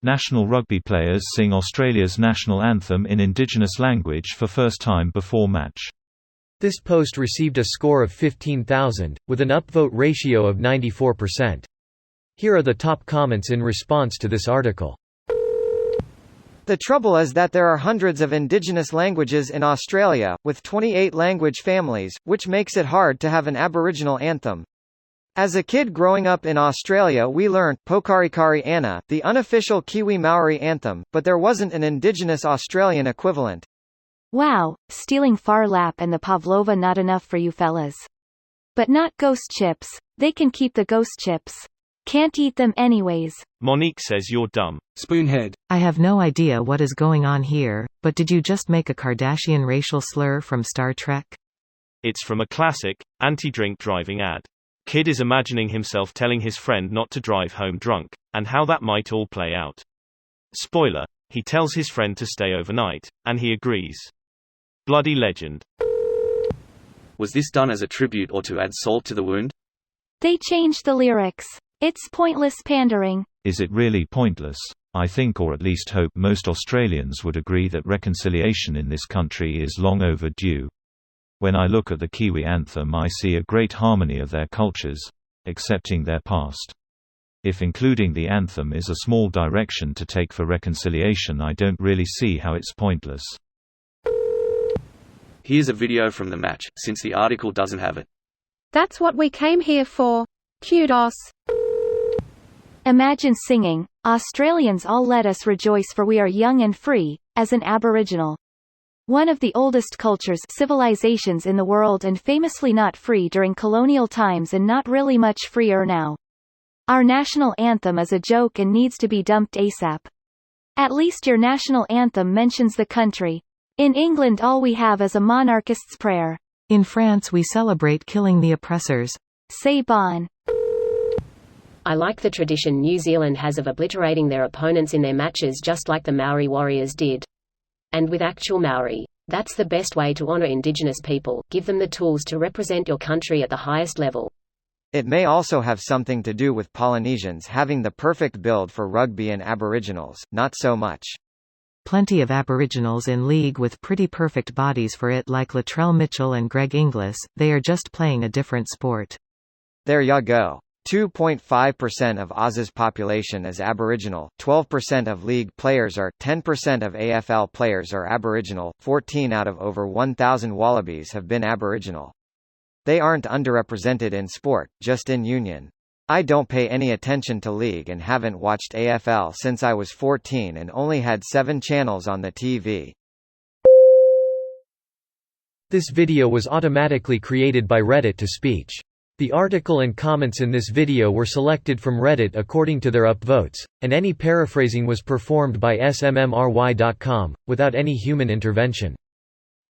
National rugby players sing Australia's national anthem in Indigenous language for first time before match. This post received a score of 15,000, with an upvote ratio of 94%. Here are the top comments in response to this article. The trouble is that there are hundreds of Indigenous languages in Australia, with 28 language families, which makes it hard to have an Aboriginal anthem. As a kid growing up in Australia we learnt Pokarikari Anna, the unofficial Kiwi Maori anthem, but there wasn't an Indigenous Australian equivalent. Wow, stealing Far Lap and the Pavlova not enough for you fellas. But not ghost chips, they can keep the ghost chips. Can't eat them anyways. Monique says you're dumb. Spoonhead. I have no idea what is going on here, but did you just make a Kardashian racial slur from Star Trek? It's from a classic, anti-drink driving ad. Kid is imagining himself telling his friend not to drive home drunk, and how that might all play out. Spoiler, he tells his friend to stay overnight, and he agrees. Bloody legend. Was this done as a tribute or to add salt to the wound? They changed the lyrics. It's pointless pandering. Is it really pointless? I think, or at least hope, most Australians would agree that reconciliation in this country is long overdue. When I look at the Kiwi anthem I see a great harmony of their cultures, accepting their past. If including the anthem is a small direction to take for reconciliation, I don't really see how it's pointless. Here's a video from the match, since the article doesn't have it. That's what we came here for. Kudos. Imagine singing, "Australians all let us rejoice for we are young and free," as an Aboriginal. One of the oldest cultures, civilizations in the world, and famously not free during colonial times and not really much freer now. Our national anthem is a joke and needs to be dumped ASAP. At least your national anthem mentions the country. In England all we have is a monarchist's prayer. In France we celebrate killing the oppressors. Say bon. I like the tradition New Zealand has of obliterating their opponents in their matches just like the Maori warriors did. And with actual Maori. That's the best way to honor Indigenous people, give them the tools to represent your country at the highest level. It may also have something to do with Polynesians having the perfect build for rugby and Aboriginals, not so much. Plenty of Aboriginals in league with pretty perfect bodies for it, like Latrell Mitchell and Greg Inglis. They are just playing a different sport. There ya go. 2.5% of Aussie's population is Aboriginal, 12% of league players are, 10% of AFL players are Aboriginal, 14 out of over 1,000 Wallabies have been Aboriginal. They aren't underrepresented in sport, just in union. I don't pay any attention to league and haven't watched AFL since I was 14 and only had 7 channels on the TV. This video was automatically created by Reddit to speech. The article and comments in this video were selected from Reddit according to their upvotes, and any paraphrasing was performed by smmry.com, without any human intervention.